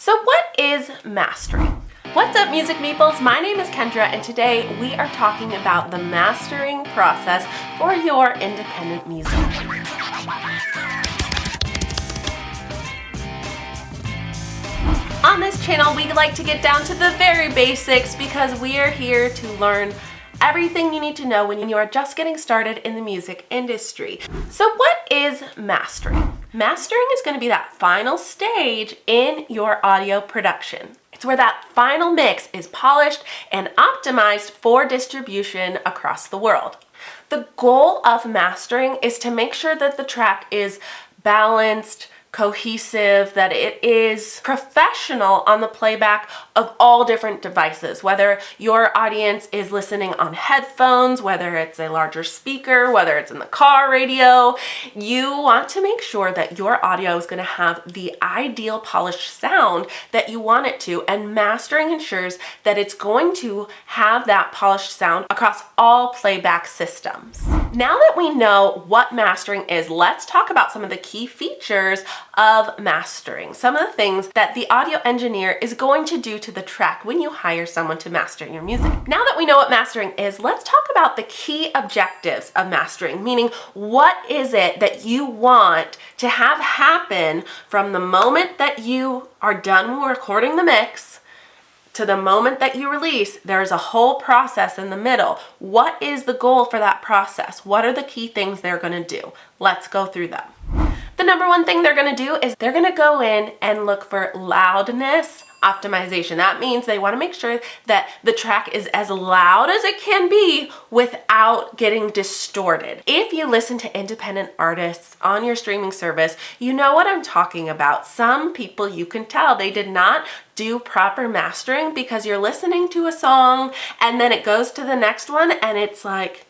So what is mastering? What's up, music meeples? My name is Kendra, and today we are talking about the mastering process for your independent music. On this channel, we like to get down to the very basics because we are here to learn everything you need to know when you are just getting started in the music industry. So what is mastering? Mastering is going to be that final stage in your audio production. It's where that final mix is polished and optimized for distribution across the world. The goal of mastering is to make sure that the track is balanced, cohesive, that it is professional on the playback of all different devices, whether your audience is listening on headphones, whether it's a larger speaker, whether it's in the car radio. You want to make sure that your audio is going to have the ideal polished sound that you want it to, and mastering ensures that it's going to have that polished sound across all playback systems. Now that we know what mastering is, let's talk about some of the key features of mastering. Some of the things that the audio engineer is going to do to the track when you hire someone to master your music. Now that we know what mastering is, let's talk about the key objectives of mastering, meaning what is it that you want to have happen from the moment that you are done recording the mix to the moment that you release. There's a whole process in the middle. What is the goal for that process? What are the key things they're going to do? Let's go through them. The number one thing they're going to do is they're going to go in and look for loudness optimization. That means they want to make sure that the track is as loud as it can be without getting distorted. If you listen to independent artists on your streaming service, you know what I'm talking about. Some people, you can tell they did not do proper mastering because you're listening to a song and then it goes to the next one and it's like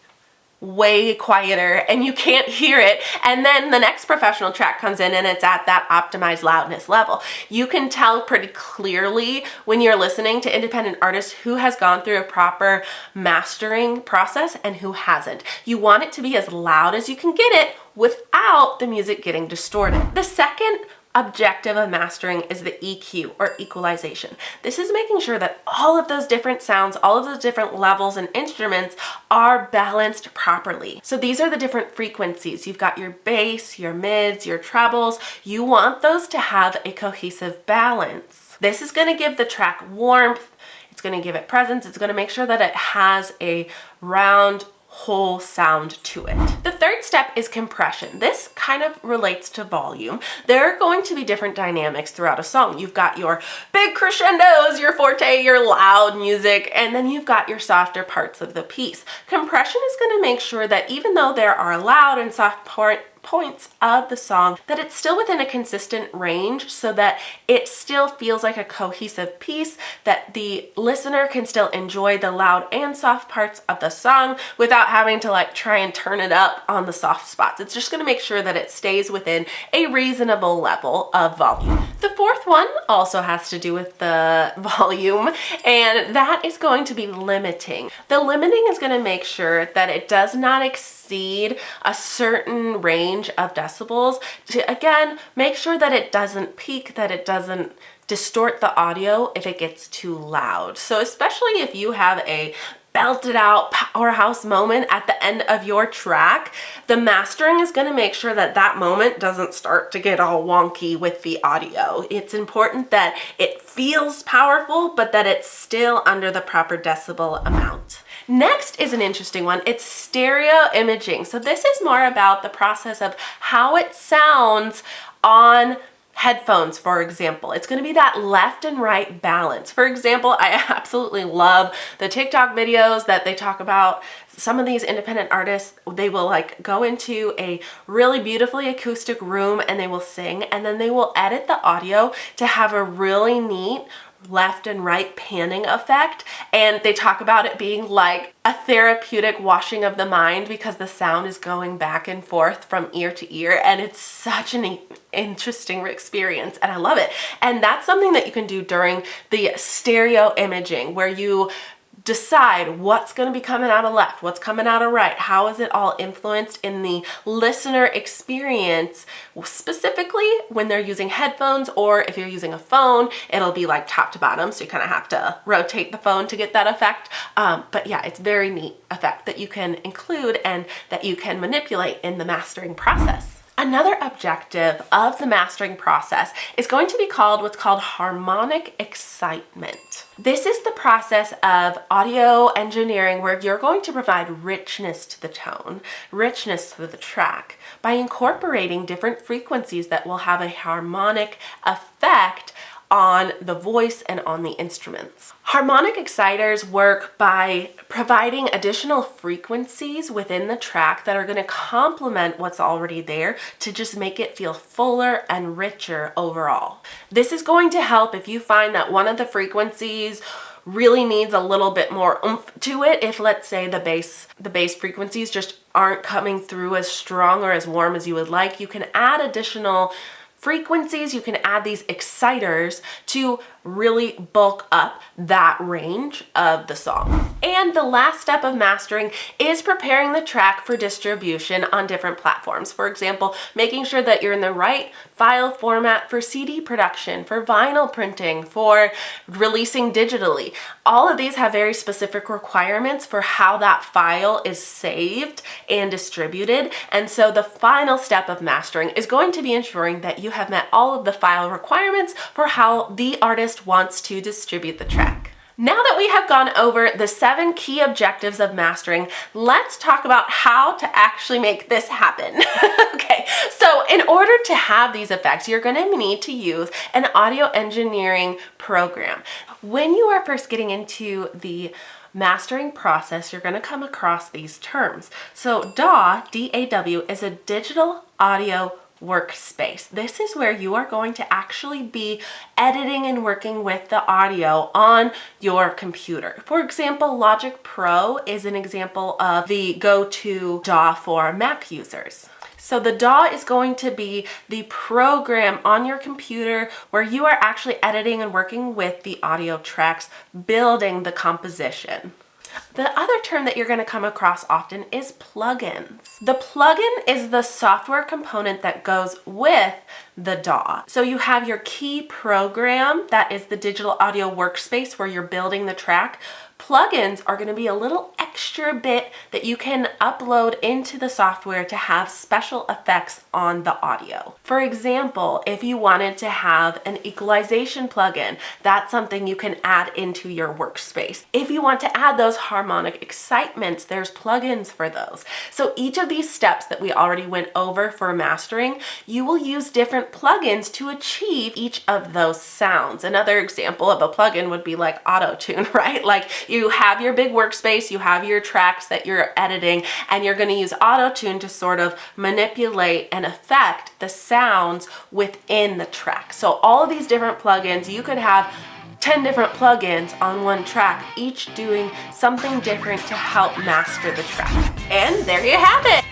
way quieter and you can't hear it, and then the next professional track comes in and it's at that optimized loudness level. You can tell pretty clearly when you're listening to independent artists who has gone through a proper mastering process and who hasn't. You want it to be as loud as you can get it without the music getting distorted. The second objective of mastering is the EQ, or equalization. This is making sure that all of those different sounds, all of those different levels and instruments are balanced properly. So these are the different frequencies. You've got your bass, your mids, your trebles. You want those to have a cohesive balance. This is going to give the track warmth. It's going to give it presence. It's going to make sure that it has a round, whole sound to it. The third step is compression. This kind of relates to volume. There are going to be different dynamics throughout a song. You've got your big crescendos, your forte, your loud music, and then you've got your softer parts of the piece. Compression is going to make sure that even though there are loud and soft points of the song, that it's still within a consistent range so that it still feels like a cohesive piece, that the listener can still enjoy the loud and soft parts of the song without having to like try and turn it up on the soft spots. It's just going to make sure that it stays within a reasonable level of volume. The fourth one also has to do with the volume, and that is going to be limiting. The limiting is going to make sure that it does not exceed a certain range of decibels to, again, make sure that it doesn't peak, that it doesn't distort the audio if it gets too loud. So especially if you have a belted out powerhouse moment at the end of your track, the mastering is going to make sure that that moment doesn't start to get all wonky with the audio. It's important that it feels powerful, but that it's still under the proper decibel amount. Next is an interesting one. It's stereo imaging. So this is more about the process of how it sounds on headphones, for example. It's going to be that left and right balance. For example, I absolutely love the TikTok videos that they talk about. Some of these independent artists, they will like go into a really beautifully acoustic room and they will sing, and then they will edit the audio to have a really neat left and right panning effect, and they talk about it being like a therapeutic washing of the mind because the sound is going back and forth from ear to ear, and it's such an interesting experience, and I love it. And that's something that you can do during the stereo imaging, where you decide what's going to be coming out of left, what's coming out of right, how is it all influenced in the listener experience, specifically when they're using headphones, or if you're using a phone, it'll be like top to bottom, so you kind of have to rotate the phone to get that effect. But yeah, it's very neat effect that you can include and that you can manipulate in the mastering process. Another objective of the mastering process is going to be called what's called harmonic excitement. This is the process of audio engineering where you're going to provide richness to the tone, richness to the track by incorporating different frequencies that will have a harmonic effect on the voice and on the instruments. Harmonic exciters work by providing additional frequencies within the track that are going to complement what's already there to just make it feel fuller and richer overall. This is going to help if you find that one of the frequencies really needs a little bit more oomph to it. If, let's say, the bass frequencies just aren't coming through as strong or as warm as you would like, you can add additional frequencies, you can add these exciters to really bulk up that range of the song. And the last step of mastering is preparing the track for distribution on different platforms. For example, making sure that you're in the right file format for CD production, for vinyl printing, for releasing digitally. All of these have very specific requirements for how that file is saved and distributed. And so the final step of mastering is going to be ensuring that you have met all of the file requirements for how the artist wants to distribute the track. Now that we have gone over the 7 key objectives of mastering, let's talk about how to actually make this happen. Okay, so in order to have these effects, you're going to need to use an audio engineering program. When you are first getting into the mastering process, you're going to come across these terms. So DAW, D-A-W, is a digital audio workspace. This is where you are going to actually be editing and working with the audio on your computer. For example, Logic Pro is an example of the go-to DAW for Mac users. So the DAW is going to be the program on your computer where you are actually editing and working with the audio tracks, building the composition. The other term that you're going to come across often is plugins. The plugin is the software component that goes with the DAW. So you have your key program, that is the digital audio workspace where you're building the track. Plugins are going to be a little extra bit that you can upload into the software to have special effects on the audio. For example, if you wanted to have an equalization plugin, that's something you can add into your workspace. If you want to add those harmonic excitements, there's plugins for those. So each of these steps that we already went over for mastering, you will use different plugins to achieve each of those sounds. Another example of a plugin would be like auto-tune, right? Like you have your big workspace, you have your tracks that you're editing, and you're going to use auto-tune to sort of manipulate and affect the sounds within the track. So all of these different plugins, you could have 10 different plugins on one track, each doing something different to help master the track. And there you have it.